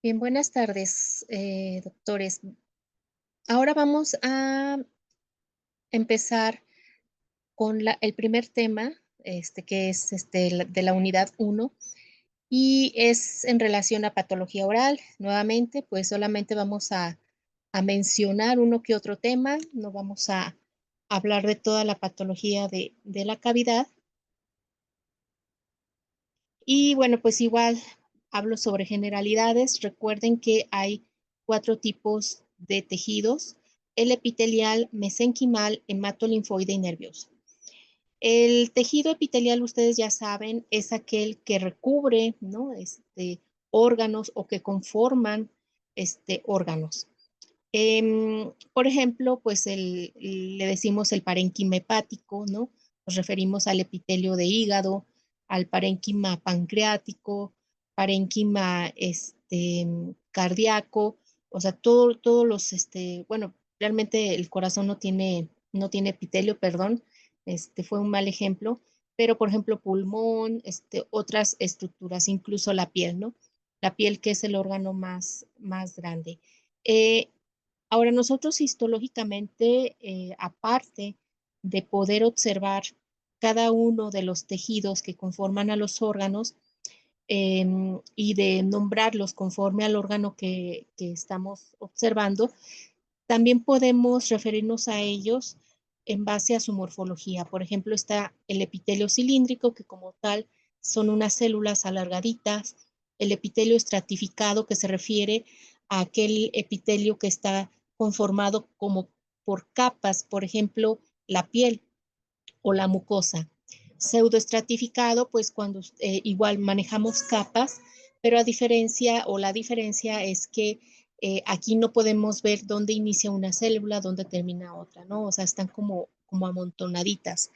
Bien, buenas tardes, doctores. Ahora vamos a empezar con el primer tema, que es de la unidad uno, y es en relación a patología oral. Nuevamente, pues solamente vamos a mencionar uno que otro tema, no vamos a hablar de toda la patología de la cavidad. Y bueno, pues igual hablo sobre generalidades. Recuerden que hay 4 tipos de tejidos: el epitelial, mesenquimal, hematolinfoide y nervioso. El tejido epitelial, ustedes ya saben, es aquel que recubre, ¿no? Órganos o que conforman órganos. Por ejemplo, pues le decimos el parénquima hepático, ¿no? Nos referimos al epitelio de hígado, al parénquima pancreático, parénquima cardíaco, o sea, todos los, bueno, realmente el corazón no tiene epitelio, perdón, fue un mal ejemplo, pero por ejemplo, pulmón, otras estructuras, incluso la piel, ¿no? La piel, que es el órgano más grande. Eh, Ahora, nosotros histológicamente, aparte de poder observar cada uno de los tejidos que conforman a los órganos, y de nombrarlos conforme al órgano que estamos observando, también podemos referirnos a ellos en base a su morfología. Por ejemplo, está el epitelio cilíndrico, que como tal son unas células alargaditas; el epitelio estratificado, que se refiere a aquel epitelio que está conformado como por capas, por ejemplo, la piel o la mucosa. Pseudoestratificado, pues cuando igual manejamos capas, pero la diferencia es que aquí no podemos ver dónde inicia una célula, dónde termina otra, ¿no? O sea, están como amontonaditas.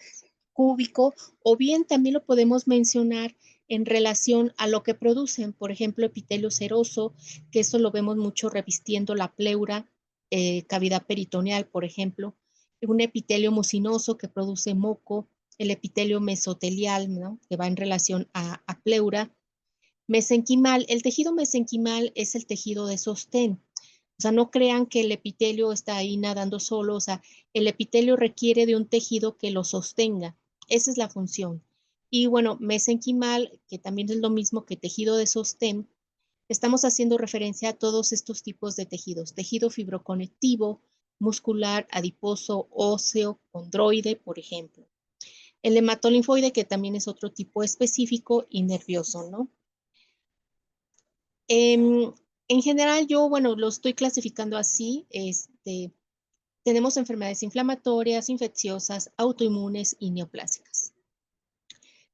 Cúbico, o bien también lo podemos mencionar en relación a lo que producen, por ejemplo, epitelio seroso, que eso lo vemos mucho revistiendo la pleura, cavidad peritoneal, por ejemplo; un epitelio mucinoso que produce moco; el epitelio mesotelial, ¿no? Que va en relación a pleura. Mesenquimal, el tejido mesenquimal es el tejido de sostén. O sea, no crean que el epitelio está ahí nadando solo. O sea, el epitelio requiere de un tejido que lo sostenga. Esa es la función. Y bueno, mesenquimal, que también es lo mismo que tejido de sostén, estamos haciendo referencia a todos estos tipos de tejidos: tejido fibroconectivo, muscular, adiposo, óseo, condroide, por ejemplo. El hematolinfoide, que también es otro tipo específico, y nervioso, ¿no? En general, yo, bueno, lo estoy clasificando así. Tenemos enfermedades inflamatorias, infecciosas, autoinmunes y neoplásicas.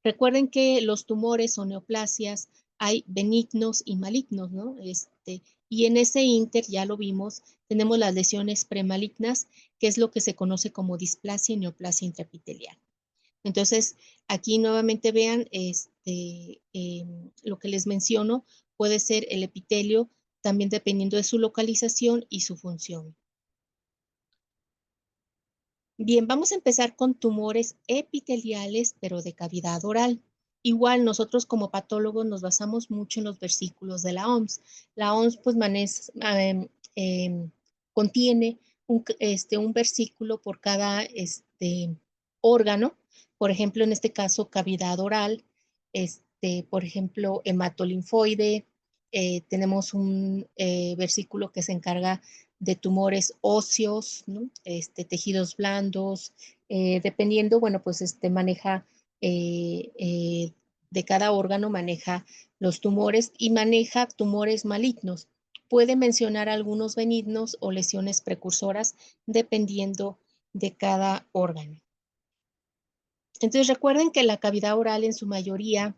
Recuerden que los tumores o neoplasias hay benignos y malignos, ¿no? Y en ese inter, ya lo vimos, tenemos las lesiones premalignas, que es lo que se conoce como displasia y neoplasia intraepitelial. Entonces, aquí nuevamente vean, lo que les menciono puede ser el epitelio, también dependiendo de su localización y su función. Bien, vamos a empezar con tumores epiteliales, pero de cavidad oral. Igual nosotros como patólogos nos basamos mucho en los versículos de la OMS. La OMS pues contiene un versículo por cada órgano. Por ejemplo, en este caso, cavidad oral, por ejemplo, hematolinfoide. Tenemos un versículo que se encarga de tumores óseos, ¿no? Tejidos blandos, dependiendo, bueno, pues maneja, de cada órgano maneja los tumores, y maneja tumores malignos. Puede mencionar algunos benignos o lesiones precursoras, dependiendo de cada órgano. Entonces, recuerden que la cavidad oral en su mayoría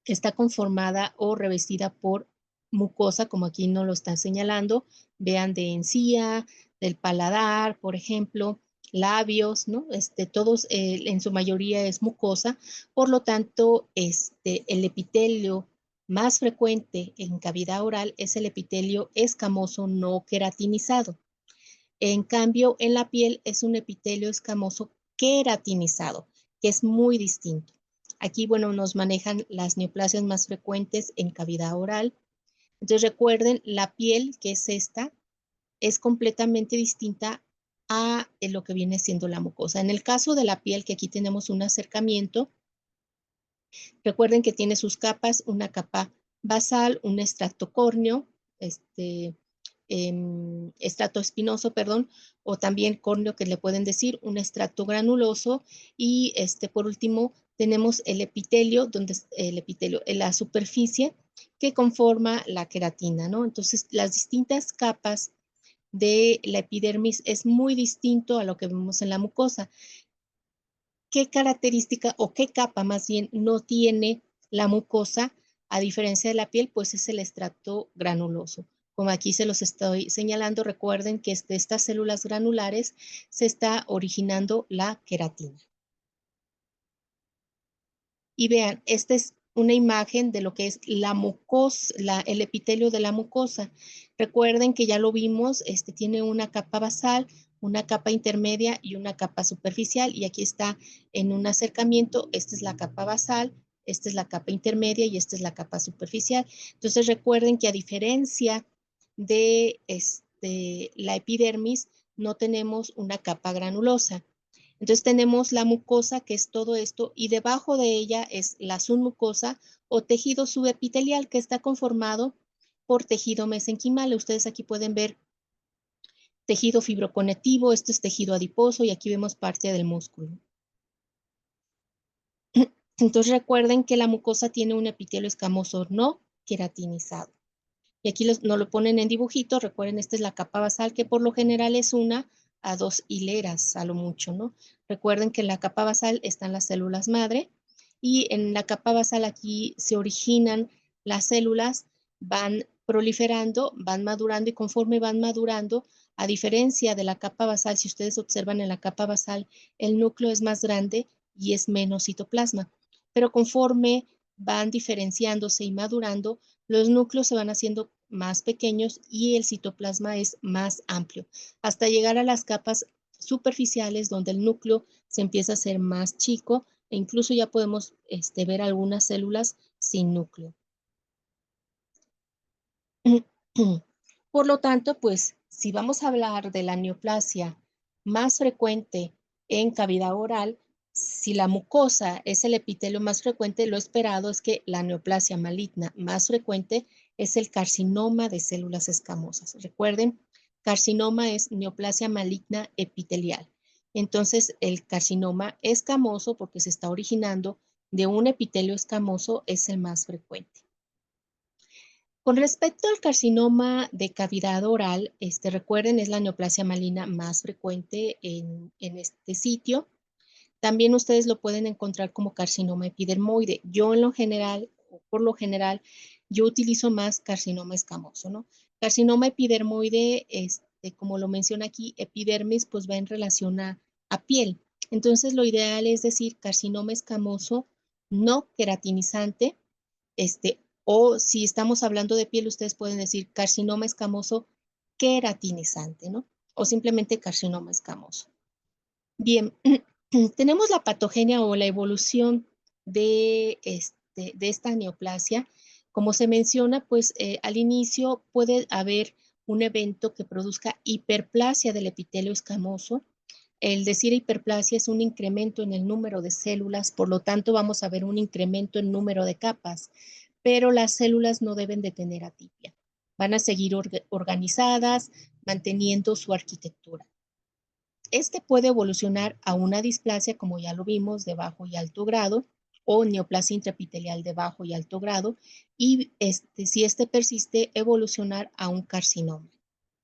está conformada o revestida por mucosa, como aquí nos lo están señalando. Vean, de encía, del paladar, por ejemplo, labios, ¿no? Todos, en su mayoría es mucosa. Por lo tanto, el epitelio más frecuente en cavidad oral es el epitelio escamoso no queratinizado. En cambio, en la piel es un epitelio escamoso queratinizado, que es muy distinto. Aquí, bueno, nos manejan las neoplasias más frecuentes en cavidad oral. Entonces recuerden, la piel, que es esta, es completamente distinta a lo que viene siendo la mucosa. En el caso de la piel, que aquí tenemos un acercamiento, recuerden que tiene sus capas, una capa basal, un estrato córneo, estrato espinoso, perdón, o también córneo, que le pueden decir, un estrato granuloso, y por último tenemos el epitelio, la superficie que conforma la queratina, ¿no? Entonces, las distintas capas de la epidermis es muy distinto a lo que vemos en la mucosa. ¿Qué característica o qué capa más bien no tiene la mucosa a diferencia de la piel? Pues es el estrato granuloso. Como aquí se los estoy señalando, recuerden que de estas células granulares se está originando la queratina. Y vean, esta es una imagen de lo que es la mucosa, el epitelio de la mucosa. Recuerden que ya lo vimos, tiene una capa basal, una capa intermedia y una capa superficial, y aquí está en un acercamiento. Esta es la capa basal, esta es la capa intermedia y esta es la capa superficial. Entonces recuerden que a diferencia de la epidermis, no tenemos una capa granulosa. Entonces tenemos la mucosa, que es todo esto, y debajo de ella es la submucosa o tejido subepitelial, que está conformado por tejido mesenquimal. Ustedes aquí pueden ver tejido fibroconectivo, esto es tejido adiposo, y aquí vemos parte del músculo. Entonces recuerden que la mucosa tiene un epitelio escamoso no queratinizado. Y aquí nos lo ponen en dibujito. Recuerden, esta es la capa basal, que por lo general es una a dos hileras, a lo mucho, ¿no? Recuerden que en la capa basal están las células madre, y en la capa basal aquí se originan las células, van proliferando, van madurando, y conforme van madurando, a diferencia de la capa basal, si ustedes observan en la capa basal, el núcleo es más grande y es menos citoplasma. Pero conforme van diferenciándose y madurando, los núcleos se van haciendo más pequeños y el citoplasma es más amplio, hasta llegar a las capas superficiales, donde el núcleo se empieza a hacer más chico, e incluso ya podemos ver algunas células sin núcleo. Por lo tanto, pues, si vamos a hablar de la neoplasia más frecuente en cavidad oral, si la mucosa es el epitelio más frecuente, lo esperado es que la neoplasia maligna más frecuente es el carcinoma de células escamosas. Recuerden, carcinoma es neoplasia maligna epitelial. Entonces, el carcinoma escamoso, porque se está originando de un epitelio escamoso, es el más frecuente. Con respecto al carcinoma de cavidad oral, recuerden, es la neoplasia maligna más frecuente en este sitio. También ustedes lo pueden encontrar como carcinoma epidermoide. Yo en lo general, o por lo general, yo utilizo más carcinoma escamoso, ¿no? Carcinoma epidermoide, como lo menciona aquí, epidermis, pues va en relación a piel. Entonces, lo ideal es decir carcinoma escamoso no queratinizante, o si estamos hablando de piel, ustedes pueden decir carcinoma escamoso queratinizante, ¿no? O simplemente carcinoma escamoso. Bien, tenemos la patogenia o la evolución de esta neoplasia. Como se menciona, pues al inicio puede haber un evento que produzca hiperplasia del epitelio escamoso. El decir hiperplasia es un incremento en el número de células, por lo tanto vamos a ver un incremento en número de capas, pero las células no deben de tener atipia. Van a seguir organizadas, manteniendo su arquitectura. Puede evolucionar a una displasia, como ya lo vimos, de bajo y alto grado, o neoplasia intraepitelial de bajo y alto grado, y si persiste, evolucionar a un carcinoma,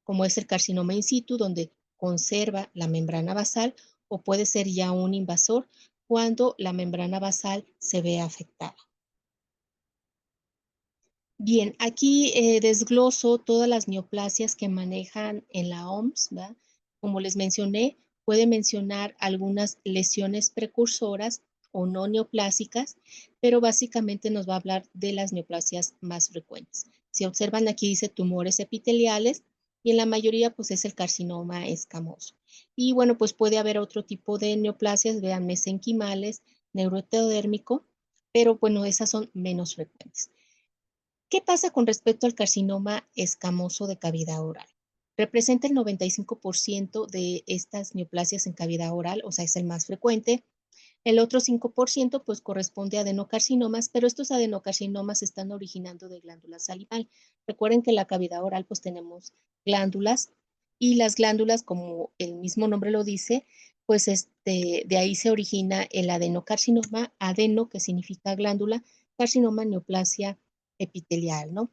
como es el carcinoma in situ, donde conserva la membrana basal, o puede ser ya un invasor cuando la membrana basal se ve afectada. Bien, aquí desgloso todas las neoplasias que manejan en la OMS, ¿verdad? Como les mencioné, puede mencionar algunas lesiones precursoras o no neoplásicas, pero básicamente nos va a hablar de las neoplasias más frecuentes. Si observan, aquí dice tumores epiteliales, y en la mayoría pues es el carcinoma escamoso. Y bueno, pues puede haber otro tipo de neoplasias, vean, mesenquimales, neuroectodérmico, pero bueno, esas son menos frecuentes. ¿Qué pasa con respecto al carcinoma escamoso de cavidad oral? Representa el 95% de estas neoplasias en cavidad oral, o sea, es el más frecuente. El otro 5% pues corresponde a adenocarcinomas, pero estos adenocarcinomas se están originando de glándula salival. Recuerden que en la cavidad oral pues tenemos glándulas y las glándulas, como el mismo nombre lo dice, pues de ahí se origina el adenocarcinoma, adeno que significa glándula, carcinoma, neoplasia epitelial, ¿no?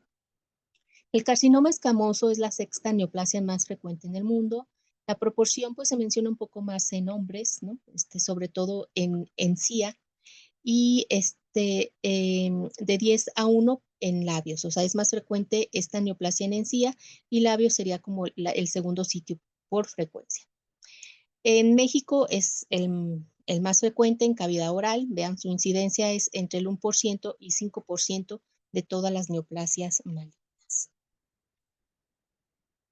El carcinoma escamoso es la sexta neoplasia más frecuente en el mundo. La proporción pues se menciona un poco más en hombres, ¿no? Sobre todo en encía y de 10 a 1 en labios. O sea, es más frecuente esta neoplasia en encía y labios sería como el segundo sitio por frecuencia. En México es el más frecuente en cavidad oral. Vean, su incidencia es entre el 1% y 5% de todas las neoplasias malignas.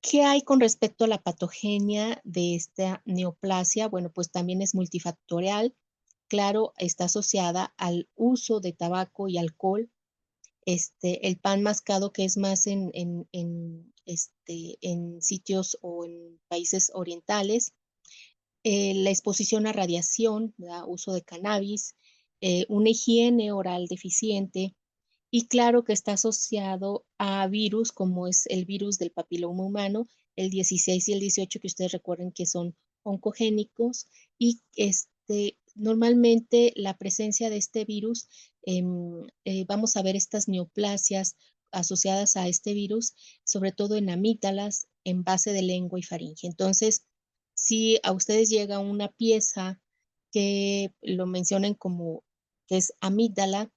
¿Qué hay con respecto a la patogenia de esta neoplasia? Bueno, pues también es multifactorial. Claro, está asociada al uso de tabaco y alcohol. El pan mascado, que es más en sitios o en países orientales. La exposición a radiación, ¿verdad? Uso de cannabis, una higiene oral deficiente, y claro que está asociado a virus como es el virus del papiloma humano, el 16 y el 18, que ustedes recuerden que son oncogénicos, y normalmente la presencia de este virus, vamos a ver estas neoplasias asociadas a este virus, sobre todo en amígdalas, en base de lengua y faringe. Entonces, si a ustedes llega una pieza que lo mencionen como que es amígdala,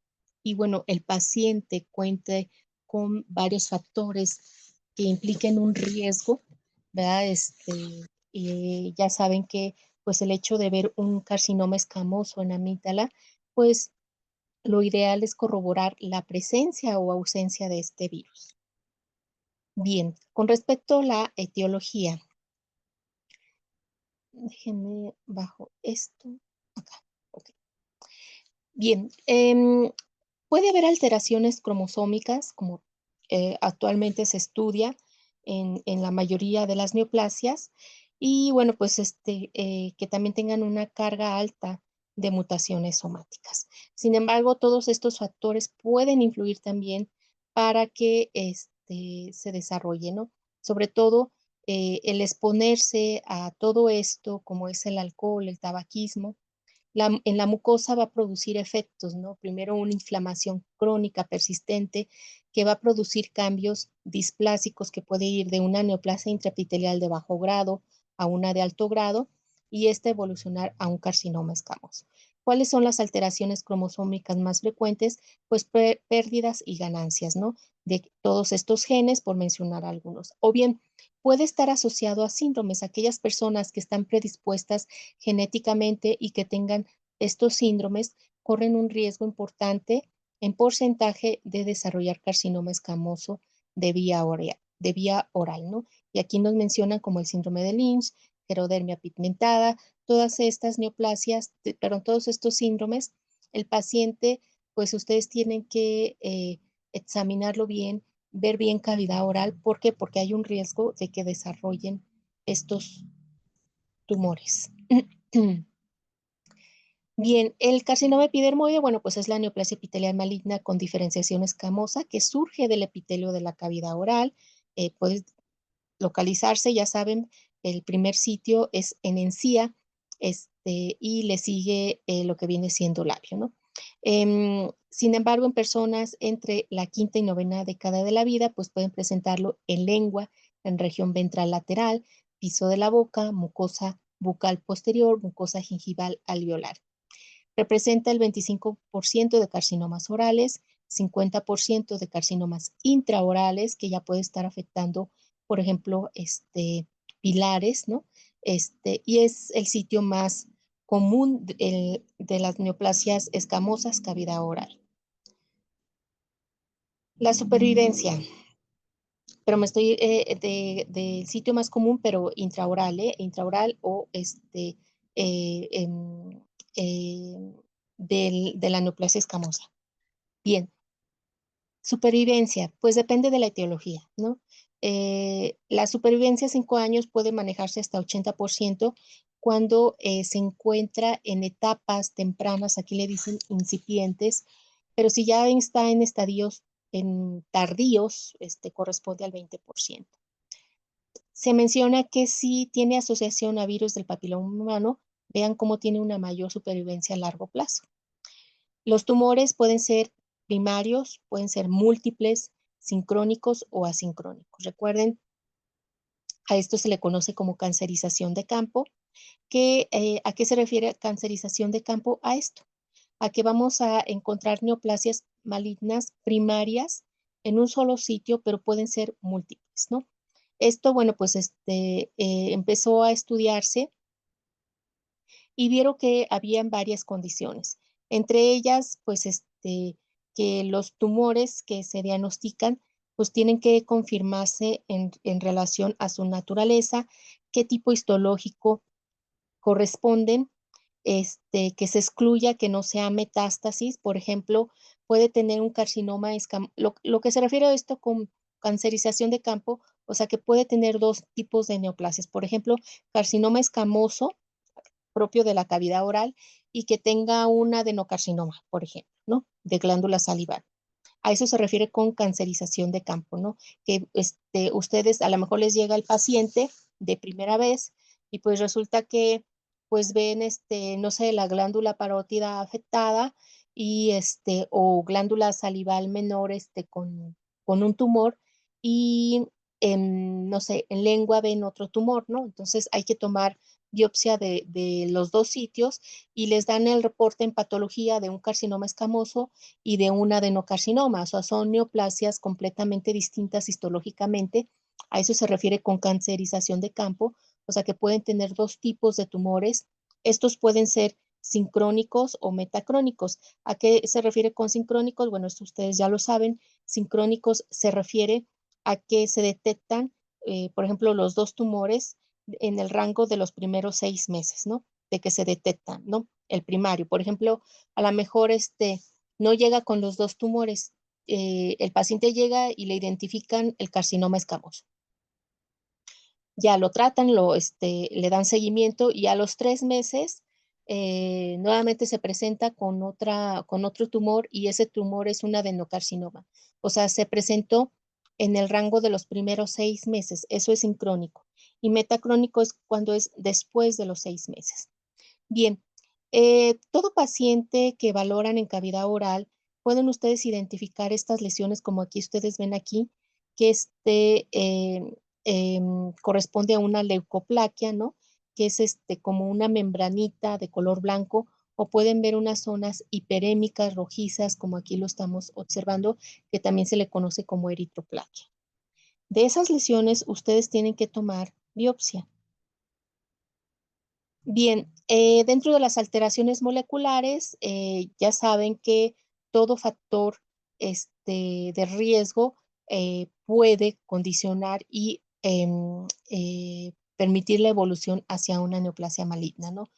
y bueno, el paciente cuente con varios factores que impliquen un riesgo, ¿verdad? Y ya saben que pues el hecho de ver un carcinoma escamoso en amígdala, pues lo ideal es corroborar la presencia o ausencia de este virus. Bien, con respecto a la etiología, déjenme bajo esto acá. Okay. Bien, puede haber alteraciones cromosómicas, como actualmente se estudia en la mayoría de las neoplasias, y bueno, pues que también tengan una carga alta de mutaciones somáticas. Sin embargo, todos estos factores pueden influir también para que se desarrolle, ¿no? Sobre todo el exponerse a todo esto, como es el alcohol, el tabaquismo, en la mucosa va a producir efectos, ¿no? Primero una inflamación crónica persistente que va a producir cambios displásicos que puede ir de una neoplasia intraepitelial de bajo grado a una de alto grado y evolucionar a un carcinoma escamoso. ¿Cuáles son las alteraciones cromosómicas más frecuentes? Pues pérdidas y ganancias, ¿no? De todos estos genes, por mencionar algunos. O bien, puede estar asociado a síndromes, aquellas personas que están predispuestas genéticamente y que tengan estos síndromes corren un riesgo importante en porcentaje de desarrollar carcinoma escamoso de vía oral, ¿no? Y aquí nos mencionan como el síndrome de Lynch, gerodermia pigmentada, todas estas neoplasias, perdón, todos estos síndromes, el paciente, pues ustedes tienen que examinarlo bien, ver bien cavidad oral. ¿Por qué? Porque hay un riesgo de que desarrollen estos tumores. Bien, el carcinoma epidermoide, bueno, pues es la neoplasia epitelial maligna con diferenciación escamosa que surge del epitelio de la cavidad oral. Puede localizarse, ya saben, el primer sitio es en encía, y le sigue lo que viene siendo labio, ¿no? Sin embargo, en personas entre la quinta y novena década de la vida, pues pueden presentarlo en lengua, en región ventral lateral, piso de la boca, mucosa bucal posterior, mucosa gingival alveolar. Representa el 25% de carcinomas orales, 50% de carcinomas intraorales, que ya puede estar afectando, por ejemplo, pilares, ¿no? Y es el sitio más común de las neoplasias escamosas, cavidad oral. La supervivencia, pero me estoy del sitio más común, pero intraoral, intraoral o eh, em, eh, de la neoplasia escamosa. Bien, Supervivencia, pues depende de la etiología, ¿no? La supervivencia a 5 años puede manejarse hasta 80% cuando se encuentra en etapas tempranas, aquí le dicen incipientes, pero si ya está en estadios tardíos, corresponde al 20%. Se menciona que si tiene asociación a virus del papiloma humano, vean cómo tiene una mayor supervivencia a largo plazo. Los tumores pueden ser primarios, pueden ser múltiples, sincrónicos o asincrónicos. Recuerden, a esto se le conoce como cancerización de campo. ¿A qué se refiere cancerización de campo? A esto, a que vamos a encontrar neoplasias malignas primarias en un solo sitio, pero pueden ser múltiples, ¿no? Esto, bueno, pues empezó a estudiarse y vieron que habían varias condiciones. Entre ellas, pues, que los tumores que se diagnostican, pues tienen que confirmarse en relación a su naturaleza, qué tipo histológico corresponden, que se excluya que no sea metástasis, por ejemplo, puede tener un carcinoma lo que se refiere a esto con cancerización de campo, o sea, que puede tener dos tipos de neoplasias, por ejemplo, carcinoma escamoso propio de la cavidad oral y que tenga un adenocarcinoma, por ejemplo, ¿no? De glándula salival. A eso se refiere con cancerización de campo, ¿no? Que ustedes a lo mejor les llega el paciente de primera vez y pues resulta que pues ven, no sé, la glándula parótida afectada y o glándula salival menor, con un tumor y no sé, en lengua ven otro tumor, ¿no? Entonces hay que tomar biopsia de los dos sitios y les dan el reporte en patología de un carcinoma escamoso y de un adenocarcinoma, o sea, son neoplasias completamente distintas histológicamente. A eso se refiere con cancerización de campo, o sea, que pueden tener dos tipos de tumores. Estos pueden ser sincrónicos o metacrónicos. ¿A qué se refiere con sincrónicos? Bueno, esto ustedes ya lo saben. Sincrónicos se refiere a que se detectan, por ejemplo, los dos tumores en el rango de los primeros 6 meses, ¿no? De que se detectan, ¿no? El primario. Por ejemplo, a lo mejor no llega con los dos tumores. El paciente llega y le identifican el carcinoma escamoso. Ya lo tratan, le dan seguimiento y a los 3 meses nuevamente se presenta con otro tumor y ese tumor es un adenocarcinoma. O sea, se presentó en el rango de los primeros 6 meses. Eso es sincrónico. Y metacrónico es cuando es después de los 6 meses. Bien, todo paciente que valoran en cavidad oral, pueden ustedes identificar estas lesiones como aquí ustedes ven aquí, que corresponde a una leucoplaquia, ¿no? Que es como una membranita de color blanco, o pueden ver unas zonas hiperémicas rojizas, como aquí lo estamos observando, que también se le conoce como eritroplaquia. De esas lesiones, ustedes tienen que tomar biopsia. Bien, dentro de las alteraciones moleculares, ya saben que todo factor de riesgo puede condicionar y permitir la evolución hacia una neoplasia maligna, ¿no?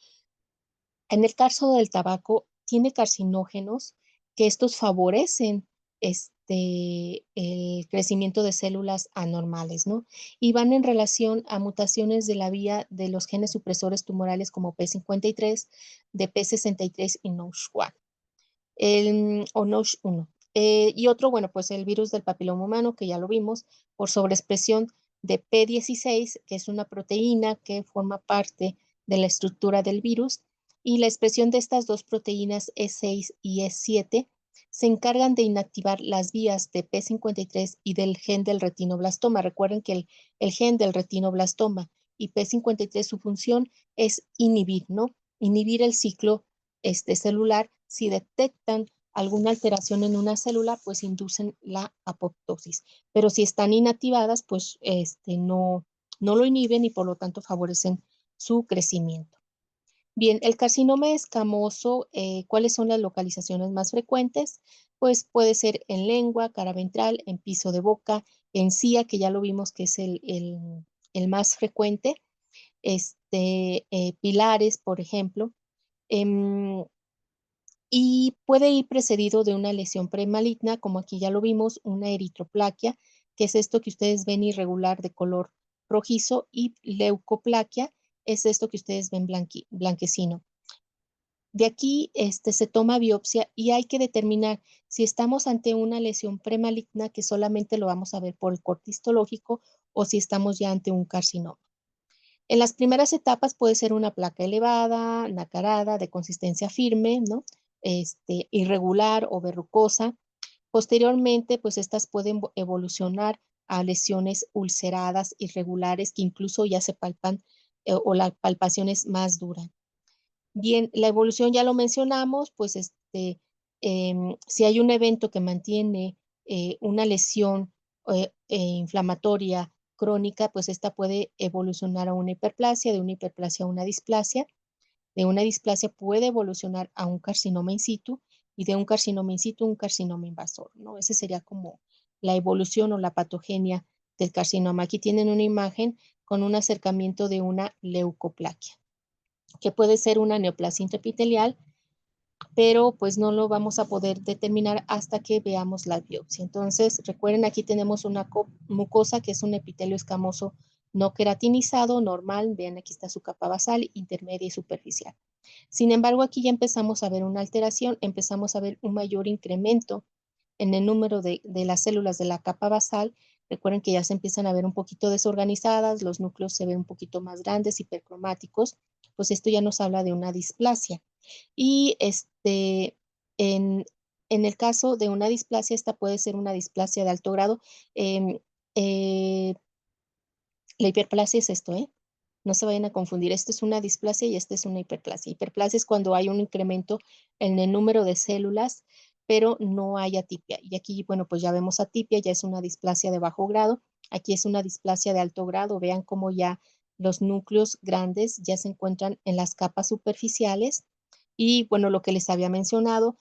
En el caso del tabaco, tiene carcinógenos que estos favorecen el crecimiento de células anormales, ¿no? Y van en relación a mutaciones de la vía de los genes supresores tumorales como P53, de P63 y NOSH1, o NOSH1. Y otro, bueno, pues el virus del papiloma humano, que ya lo vimos, por sobreexpresión de P16, que es una proteína que forma parte de la estructura del virus, y la expresión de estas dos proteínas E6 y E7 se encargan de inactivar las vías de P53 y del gen del retinoblastoma. Recuerden que el gen del retinoblastoma y P53, su función es inhibir, ¿no? Inhibir el ciclo celular. Si detectan alguna alteración en una célula, pues inducen la apoptosis. Pero si están inactivadas, pues no lo inhiben y por lo tanto favorecen su crecimiento. Bien, el carcinoma escamoso, ¿cuáles son las localizaciones más frecuentes? Pues puede ser en lengua, cara ventral, en piso de boca, encía, que ya lo vimos que es el más frecuente, pilares, por ejemplo. y puede ir precedido de una lesión premaligna, como aquí ya lo vimos, una eritroplaquia, que es esto que ustedes ven irregular de color rojizo, y leucoplaquia es esto que ustedes ven blanquecino. De aquí se toma biopsia y hay que determinar si estamos ante una lesión premaligna, que solamente lo vamos a ver por el corte histológico, o si estamos ya ante un carcinoma. En las primeras etapas puede ser una placa elevada, nacarada, de consistencia firme, ¿no? Irregular o verrucosa. Posteriormente, pues estas pueden evolucionar a lesiones ulceradas, irregulares, que incluso ya se palpan o la palpación es más dura. Bien, la evolución ya lo mencionamos, pues si hay un evento que mantiene una lesión inflamatoria crónica, pues esta puede evolucionar a una hiperplasia, de una hiperplasia a una displasia, de una displasia puede evolucionar a un carcinoma in situ, y de un carcinoma in situ un carcinoma invasor, ¿no? Ese sería como la evolución o la patogenia del carcinoma. Aquí tienen una imagen con un acercamiento de una leucoplaquia, que puede ser una neoplasia intraepitelial, pero pues no lo vamos a poder determinar hasta que veamos la biopsia. Entonces, recuerden, aquí tenemos una mucosa que es un epitelio escamoso no queratinizado, normal. Vean, aquí está su capa basal, intermedia y superficial. Sin embargo, aquí ya empezamos a ver una alteración, empezamos a ver un mayor incremento en el número de las células de la capa basal. Recuerden que ya se empiezan a ver un poquito desorganizadas, los núcleos se ven un poquito más grandes, hipercromáticos, pues esto ya nos habla de una displasia. Y en, en el caso de una displasia, esta puede ser una displasia de alto grado. Eh, eh, la hiperplasia es esto, ¿eh? No se vayan a confundir. Esto es una displasia y esta es una hiperplasia. Hiperplasia es cuando hay un incremento en el número de células, pero no hay atipia. Y aquí, bueno, pues ya vemos atipia, ya es una displasia de bajo grado. Aquí es una displasia de alto grado. Vean cómo ya los núcleos grandes ya se encuentran en las capas superficiales. Y bueno, lo que les había mencionado,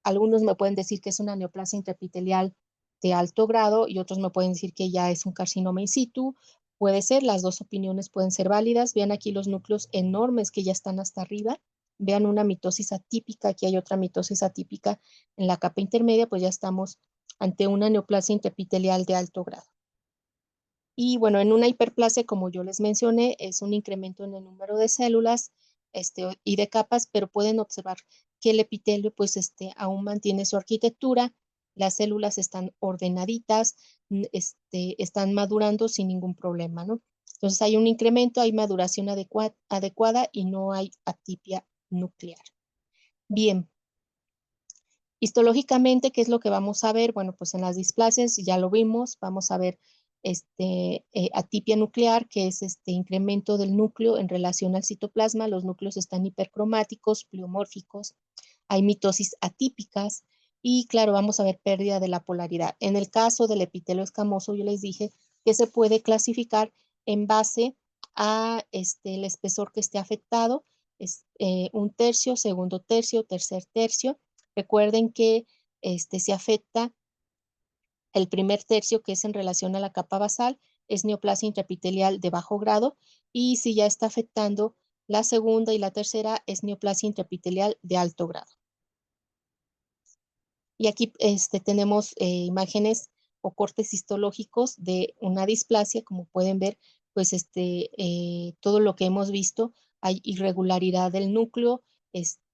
algunos me pueden decir que es una neoplasia intraepitelial de alto grado y otros me pueden decir que ya es un carcinoma in situ. Puede ser, las dos opiniones pueden ser válidas. Vean aquí los núcleos enormes que ya están hasta arriba. Vean una mitosis atípica, aquí hay otra mitosis atípica en la capa intermedia, pues ya estamos ante una neoplasia intraepitelial de alto grado. Y bueno, en una hiperplasia, como yo les mencioné, es un incremento en el número de células y de capas, pero pueden observar que el epitelio pues aún mantiene su arquitectura, las células están ordenaditas, están madurando sin ningún problema, ¿no? Entonces hay un incremento, hay maduración adecuada y no hay atipia nuclear. Bien, histológicamente, ¿qué es lo que vamos a ver? Bueno, pues en las displasias ya lo vimos, vamos a ver atipia nuclear, que es este incremento del núcleo en relación al citoplasma. Los núcleos están hipercromáticos, pleomórficos, hay mitosis atípicas y claro, vamos a ver pérdida de la polaridad. En el caso del epitelio escamoso, yo les dije que se puede clasificar en base a el espesor que esté afectado, es un tercio, segundo tercio, tercer tercio. Recuerden que se afecta el primer tercio, que es en relación a la capa basal, es neoplasia intraepitelial de bajo grado, y si ya está afectando la segunda y la tercera, es neoplasia intraepitelial de alto grado. Y aquí tenemos imágenes o cortes histológicos de una displasia. Como pueden ver, pues todo lo que hemos visto, hay irregularidad del núcleo,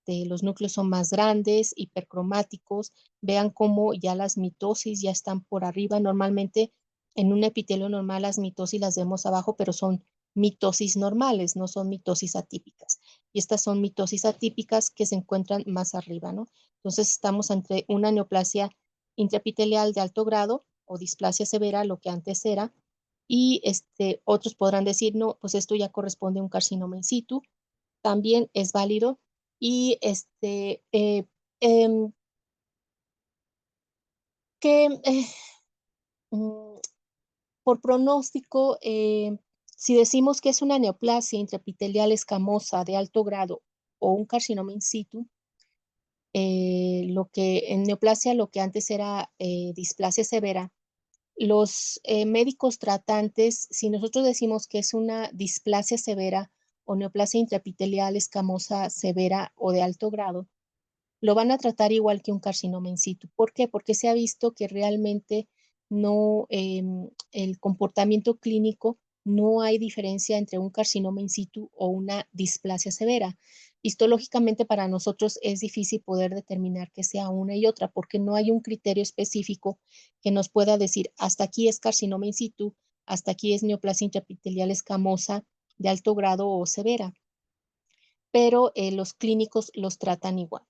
los núcleos son más grandes, hipercromáticos. Vean cómo ya las mitosis ya están por arriba. Normalmente en un epitelio normal las mitosis las vemos abajo, pero son mitosis normales, no son mitosis atípicas. Y estas son mitosis atípicas que se encuentran más arriba, ¿no? Entonces estamos ante una neoplasia intraepitelial de alto grado o displasia severa, lo que antes era, y otros podrán decir, no, pues esto ya corresponde a un carcinoma in situ, también es válido. Y em, que mm, por pronóstico, si decimos que es una neoplasia intraepitelial escamosa de alto grado o un carcinoma in situ, lo que en neoplasia, lo que antes era displasia severa, los médicos tratantes, si nosotros decimos que es una displasia severa o neoplasia intraepitelial escamosa severa o de alto grado, lo van a tratar igual que un carcinoma in situ. ¿Por qué? Porque se ha visto que realmente no, el comportamiento clínico, no hay diferencia entre un carcinoma in situ o una displasia severa. Histológicamente para nosotros es difícil poder determinar que sea una y otra porque no hay un criterio específico que nos pueda decir hasta aquí es carcinoma in situ, hasta aquí es neoplasia intraepitelial escamosa de alto grado o severa, pero los clínicos los tratan igual.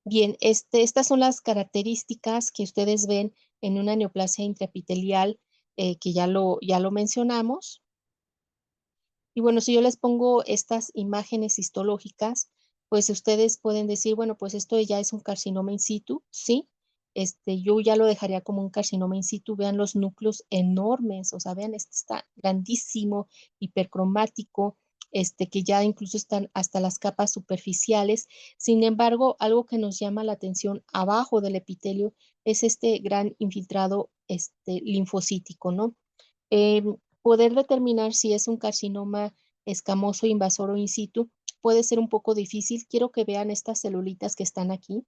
Bien, estas son las características que ustedes ven en una neoplasia intraepitelial que ya lo mencionamos. Y bueno, si yo les pongo estas imágenes histológicas, pues ustedes pueden decir, bueno, pues esto ya es un carcinoma in situ, ¿sí? Yo ya lo dejaría como un carcinoma in situ. Vean los núcleos enormes, o sea, vean, este está grandísimo, hipercromático, que ya incluso están hasta las capas superficiales. Sin embargo, algo que nos llama la atención abajo del epitelio es este gran infiltrado linfocítico, ¿no? Poder determinar si es un carcinoma escamoso invasor o in situ puede ser un poco difícil. Quiero que vean estas celulitas que están aquí.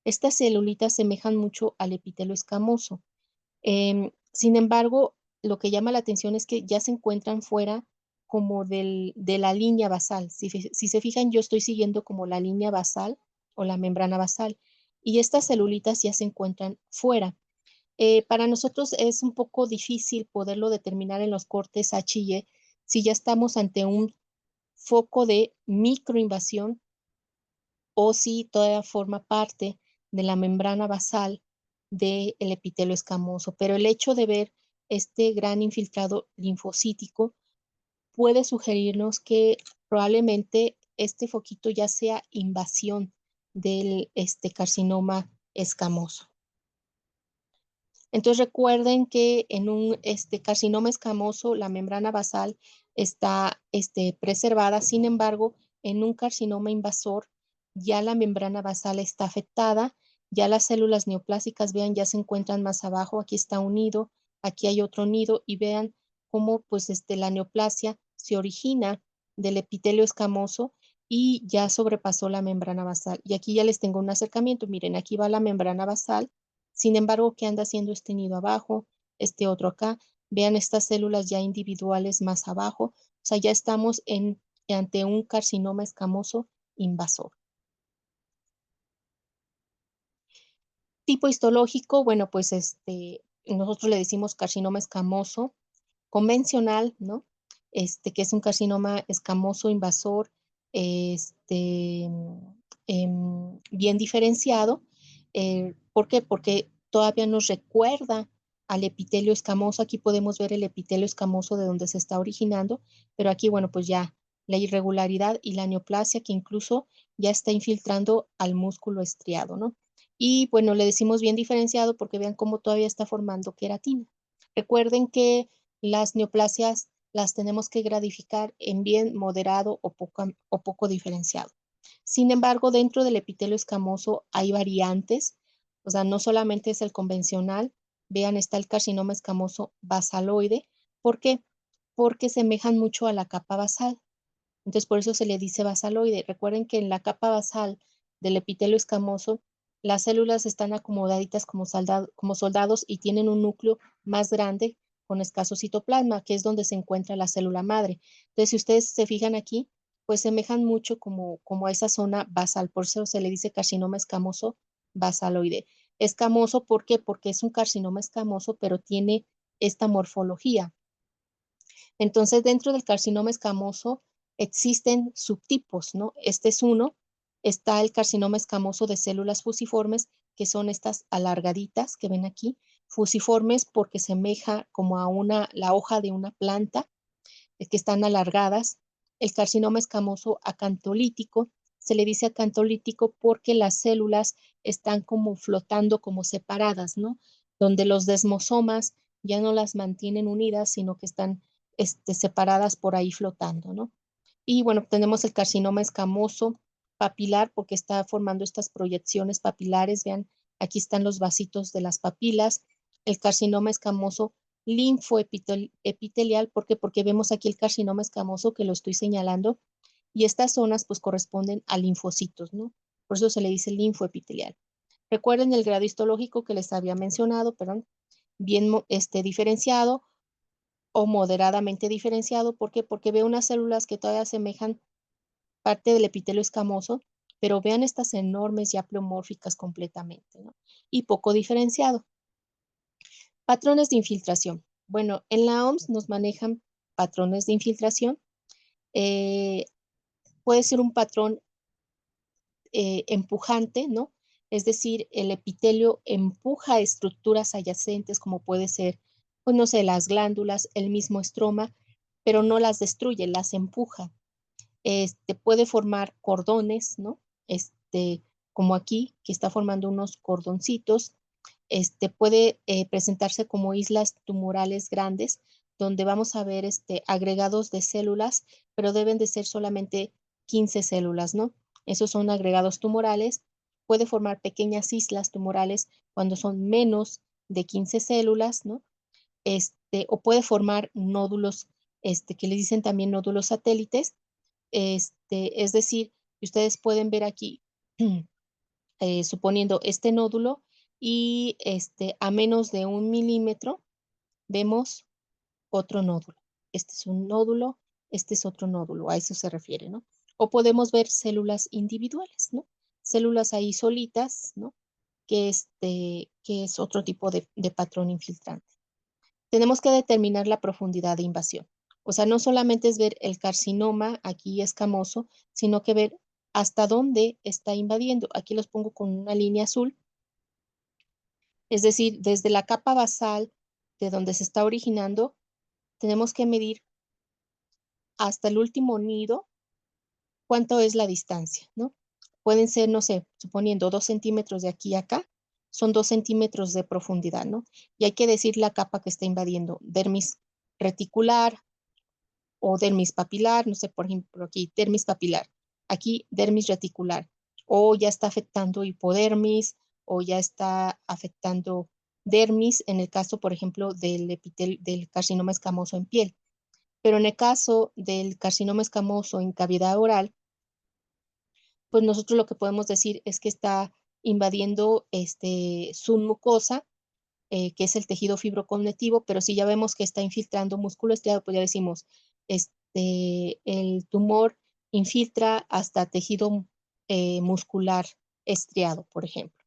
Estas celulitas semejan mucho al epitelio escamoso. Sin embargo, lo que llama la atención es que ya se encuentran fuera como de la línea basal. Si se fijan, yo estoy siguiendo como la línea basal o la membrana basal y estas celulitas ya se encuentran fuera. Para nosotros es un poco difícil poderlo determinar en los cortes H y E si ya estamos ante un foco de microinvasión o si todavía forma parte de la membrana basal del epitelio escamoso. Pero el hecho de ver este gran infiltrado linfocítico puede sugerirnos que probablemente este foquito ya sea invasión del carcinoma escamoso. Entonces recuerden que en un carcinoma escamoso la membrana basal está preservada, sin embargo, en un carcinoma invasor ya la membrana basal está afectada, ya las células neoplásicas, vean, ya se encuentran más abajo, aquí está un nido, aquí hay otro nido y vean cómo pues la neoplasia se origina del epitelio escamoso y ya sobrepasó la membrana basal. Y aquí ya les tengo un acercamiento, miren, aquí va la membrana basal. Sin embargo, ¿qué anda haciendo este nido abajo? Este otro acá. Vean estas células ya individuales más abajo. O sea, ya estamos ante un carcinoma escamoso invasor. Tipo histológico, bueno, pues nosotros le decimos carcinoma escamoso convencional, ¿no? Que es un carcinoma escamoso invasor, este, bien diferenciado. ¿Por qué? Porque todavía nos recuerda al epitelio escamoso. Aquí podemos ver el epitelio escamoso de donde se está originando, pero aquí, bueno, pues ya la irregularidad y la neoplasia que incluso ya está infiltrando al músculo estriado, ¿no? Y bueno, le decimos bien diferenciado porque vean cómo todavía está formando queratina. Recuerden que las neoplasias las tenemos que gradificar en bien moderado o poco diferenciado. Sin embargo, dentro del epitelio escamoso hay variantes, o sea, no solamente es el convencional. Vean, está el carcinoma escamoso basaloide. ¿Por qué? Porque semejan mucho a la capa basal. Entonces, por eso se le dice basaloide. Recuerden que en la capa basal del epitelio escamoso, las células están acomodaditas como soldados y tienen un núcleo más grande con escaso citoplasma, que es donde se encuentra la célula madre. Entonces, si ustedes se fijan aquí, pues semejan mucho como a esa zona basal. Por eso se le dice carcinoma escamoso basaloide. Escamoso, ¿por qué? Porque es un carcinoma escamoso, pero tiene esta morfología. Entonces, dentro del carcinoma escamoso existen subtipos, ¿no? Este es uno. Está el carcinoma escamoso de células fusiformes, que son estas alargaditas que ven aquí, fusiformes porque semeja como a la hoja de una planta, que están alargadas. El carcinoma escamoso acantolítico, se le dice acantolítico porque las células están como flotando, como separadas, ¿no? Donde los desmosomas ya no las mantienen unidas, sino que están separadas por ahí flotando, ¿no? Y bueno, tenemos el carcinoma escamoso papilar porque está formando estas proyecciones papilares. Vean, aquí están los vasitos de las papilas. El carcinoma escamoso linfoepitelial, ¿por qué? Porque vemos aquí el carcinoma escamoso que lo estoy señalando y estas zonas pues corresponden a linfocitos, ¿no? Por eso se le dice linfoepitelial. Recuerden el grado histológico que les había mencionado, perdón, bien diferenciado o moderadamente diferenciado. ¿Por qué? Porque veo unas células que todavía asemejan parte del epitelio escamoso, pero vean estas enormes y pleomórficas completamente, ¿no? Y poco diferenciado. Patrones de infiltración. Bueno, en la OMS nos manejan patrones de infiltración. Puede ser un patrón empujante, ¿no? Es decir, el epitelio empuja estructuras adyacentes como puede ser, pues no sé, las glándulas, el mismo estroma, pero no las destruye, las empuja. Puede formar cordones, ¿no? Como aquí, que está formando unos cordoncitos. Puede presentarse como islas tumorales grandes, donde vamos a ver agregados de células, pero deben de ser solamente 15 células, ¿no? Esos son agregados tumorales. Puede formar pequeñas islas tumorales cuando son menos de 15 células, ¿no? O puede formar nódulos, que le dicen también nódulos satélites. Es decir, ustedes pueden ver aquí, suponiendo este nódulo, y a menos de 1 milímetro vemos otro nódulo. Este es un nódulo, este es otro nódulo, a eso se refiere, ¿no? O podemos ver células individuales, ¿no? Células ahí solitas, ¿no? Que es otro tipo de patrón infiltrante. Tenemos que determinar la profundidad de invasión. O sea, no solamente es ver el carcinoma aquí escamoso, sino que ver hasta dónde está invadiendo. Aquí los pongo con una línea azul. Es decir, desde la capa basal de donde se está originando, tenemos que medir hasta el último nido cuánto es la distancia, ¿no? Pueden ser, no sé, suponiendo 2 centímetros de aquí a acá, son 2 centímetros de profundidad, ¿no? Y hay que decir la capa que está invadiendo, dermis reticular o dermis papilar, no sé, por ejemplo, aquí dermis papilar, aquí dermis reticular, o ya está afectando hipodermis, o ya está afectando dermis, en el caso, por ejemplo, del carcinoma escamoso en piel. Pero en el caso del carcinoma escamoso en cavidad oral, pues nosotros lo que podemos decir es que está invadiendo su mucosa, que es el tejido fibroconectivo, pero si ya vemos que está infiltrando músculo estriado, pues ya decimos, el tumor infiltra hasta tejido muscular estriado, por ejemplo.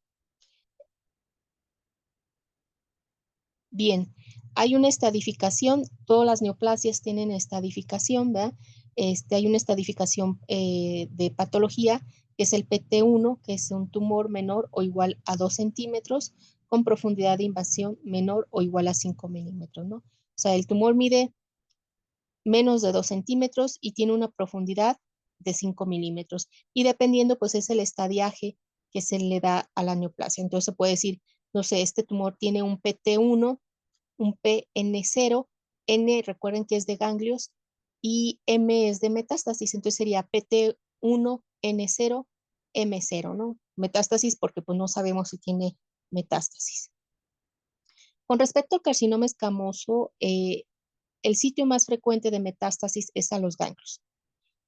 Bien, hay una estadificación, todas las neoplasias tienen estadificación, ¿verdad? Hay una estadificación de patología, que es el PT1, que es un tumor menor o igual a 2 centímetros, con profundidad de invasión menor o igual a 5 milímetros, ¿no? O sea, el tumor mide menos de 2 centímetros y tiene una profundidad de 5 milímetros. Y dependiendo, pues es el estadiaje que se le da a la neoplasia. Entonces se puede decir, no sé, este tumor tiene un PT1, un PN0, N recuerden que es de ganglios y M es de metástasis, entonces sería PT1, N0, M0, ¿no? Metástasis porque pues no sabemos si tiene metástasis. Con respecto al carcinoma escamoso, el sitio más frecuente de metástasis es a los ganglios.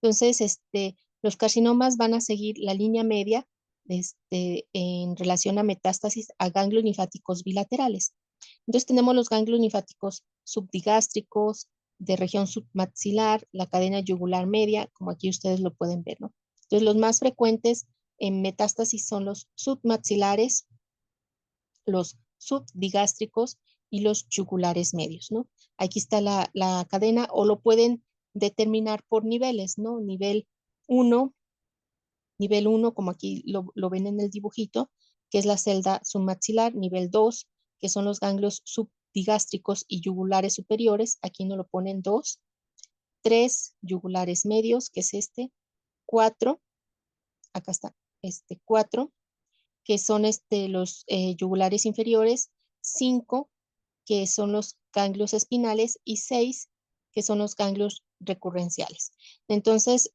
Entonces, los carcinomas van a seguir la línea media en relación a metástasis a ganglios linfáticos bilaterales. Entonces tenemos los ganglios linfáticos subdigástricos, de región submaxilar, la cadena yugular media, como aquí ustedes lo pueden ver, ¿no? Entonces los más frecuentes en metástasis son los submaxilares, los subdigástricos y los yugulares medios, ¿no? Aquí está la cadena o lo pueden determinar por niveles, ¿no? Nivel 1, como aquí lo ven en el dibujito, que es la celda submaxilar, nivel 2, que son los ganglios subdigástricos y yugulares superiores, aquí no lo ponen 2, 3, yugulares medios, que es 4, acá está, 4, que son los yugulares inferiores, 5, que son los ganglios espinales, y 6, que son los ganglios recurrenciales. Entonces,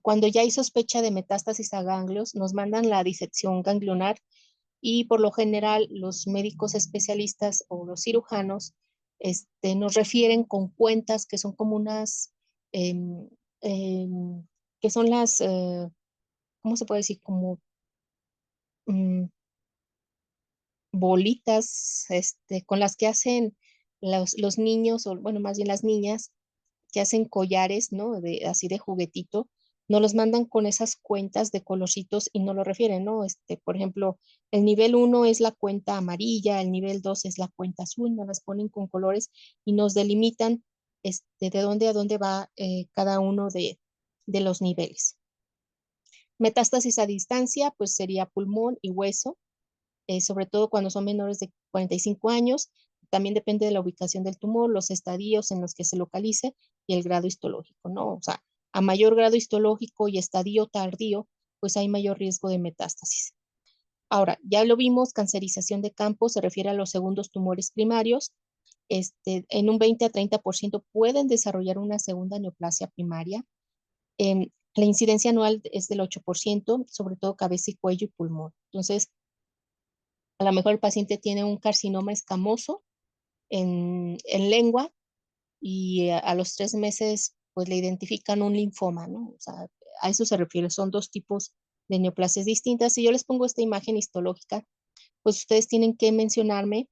cuando ya hay sospecha de metástasis a ganglios, nos mandan la disección ganglionar y por lo general los médicos especialistas o los cirujanos nos refieren con cuentas que son como unas, que son las, ¿cómo se puede decir? Como mm, bolitas, con las que hacen los niños, o bueno, más bien las niñas, que hacen collares, ¿no? Así de juguetito, nos los mandan con esas cuentas de colorcitos y no lo refieren, ¿no? Por ejemplo, el nivel uno es la cuenta amarilla, el nivel 2 es la cuenta azul, nos las ponen con colores y nos delimitan, de dónde a dónde va cada uno de los niveles. Metástasis a distancia, pues sería pulmón y hueso, sobre todo cuando son menores de 45 años. También depende de la ubicación del tumor, los estadios en los que se localice y el grado histológico, ¿no? O sea, a mayor grado histológico y estadio tardío, pues hay mayor riesgo de metástasis. Ahora, ya lo vimos, cancerización de campo se refiere a los segundos tumores primarios. En un 20 a 30% pueden desarrollar una segunda neoplasia primaria. La incidencia anual es del 8%, sobre todo cabeza y cuello y pulmón. Entonces, a lo mejor el paciente tiene un carcinoma escamoso en lengua y a los 3 meses pues le identifican un linfoma, ¿no? O sea, a eso se refiere, son dos tipos de neoplasias distintas. Si yo les pongo esta imagen histológica, pues ustedes tienen que mencionarme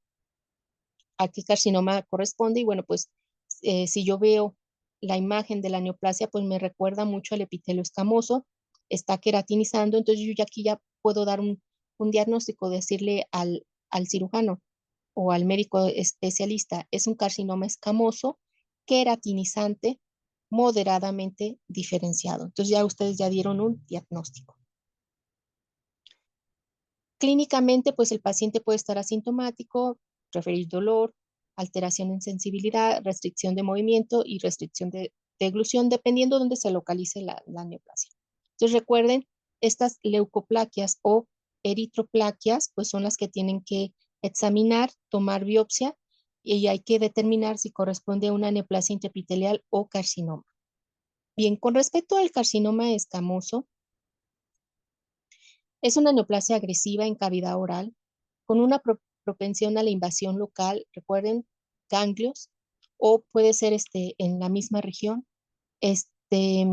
a qué carcinoma corresponde y bueno, pues si yo veo la imagen de la neoplasia, pues me recuerda mucho al epitelio escamoso, está queratinizando, entonces yo ya aquí ya puedo dar un diagnóstico, decirle al cirujano o al médico especialista, es un carcinoma escamoso, queratinizante, moderadamente diferenciado. Entonces ya ustedes ya dieron un diagnóstico. Clínicamente, pues el paciente puede estar asintomático, referir dolor, alteración en sensibilidad, restricción de movimiento y restricción de eglución, dependiendo de dónde se localice la neoplasia. Entonces recuerden, estas leucoplaquias o eritroplaquias, pues son las que tienen que examinar, tomar biopsia y hay que determinar si corresponde a una neoplasia intraepitelial o carcinoma. Bien, con respecto al carcinoma escamoso, es una neoplasia agresiva en cavidad oral con una propensión a la invasión local, recuerden, ganglios, o puede ser en la misma región. Este,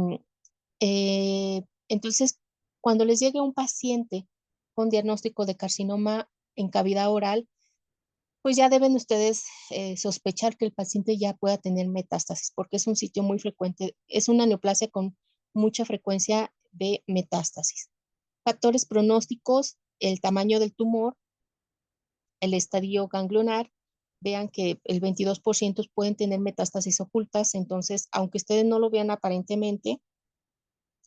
entonces, cuando les llegue un paciente con diagnóstico de carcinoma en cavidad oral, pues ya deben ustedes sospechar que el paciente ya pueda tener metástasis, porque es un sitio muy frecuente, es una neoplasia con mucha frecuencia de metástasis. Factores pronósticos, el tamaño del tumor, el estadio ganglionar, vean que el 22% pueden tener metástasis ocultas, entonces, aunque ustedes no lo vean aparentemente,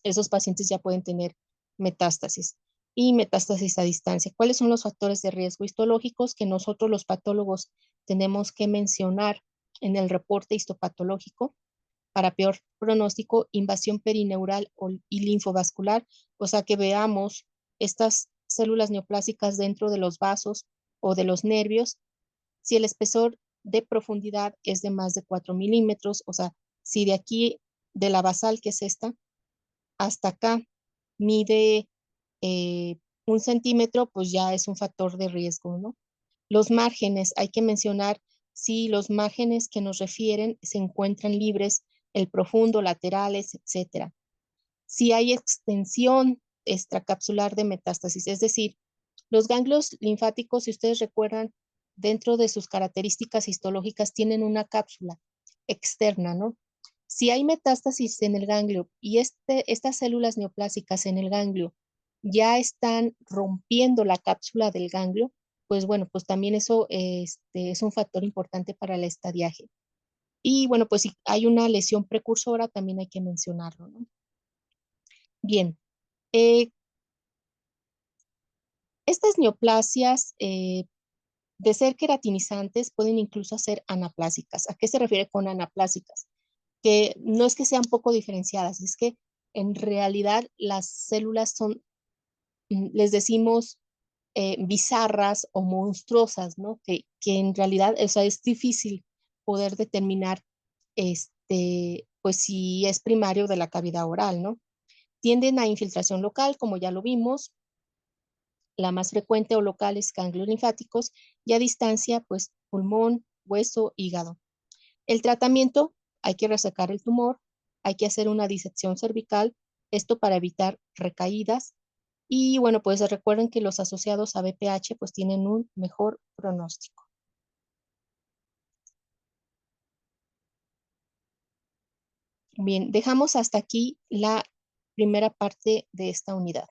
esos pacientes ya pueden tener metástasis. Y metástasis a distancia. ¿Cuáles son los factores de riesgo histológicos que nosotros los patólogos tenemos que mencionar en el reporte histopatológico? Para peor pronóstico, invasión perineural y linfovascular, o sea que veamos estas células neoplásicas dentro de los vasos o de los nervios, si el espesor de profundidad es de más de 4 milímetros, o sea, si de aquí, de la basal, que es esta, hasta acá, mide 1 centímetro, pues ya es un factor de riesgo, ¿no? Los márgenes, hay que mencionar si los márgenes que nos refieren se encuentran libres, el profundo, laterales, etcétera. Si hay extensión extracapsular de metástasis, es decir, los ganglios linfáticos, si ustedes recuerdan, dentro de sus características histológicas tienen una cápsula externa, ¿no? Si hay metástasis en el ganglio y estas células neoplásicas en el ganglio ya están rompiendo la cápsula del ganglio, pues bueno, pues también eso es un factor importante para el estadiaje. Y bueno, pues si hay una lesión precursora, también hay que mencionarlo, ¿no? Bien, eh, estas neoplasias, de ser queratinizantes, pueden incluso ser anaplásicas. ¿A qué se refiere con anaplásicas? Que no es que sean poco diferenciadas, es que en realidad las células son, les decimos, bizarras o monstruosas, ¿no? Que en realidad, o sea, es difícil poder determinar, pues si es primario de la cavidad oral, ¿no? Tienden a infiltración local, como ya lo vimos, la más frecuente o local es ganglios linfáticos y a distancia, pues pulmón, hueso, hígado. El tratamiento, hay que resecar el tumor, hay que hacer una disección cervical, esto para evitar recaídas. Y bueno, pues recuerden que los asociados a BPH pues tienen un mejor pronóstico. Bien, dejamos hasta aquí la primera parte de esta unidad.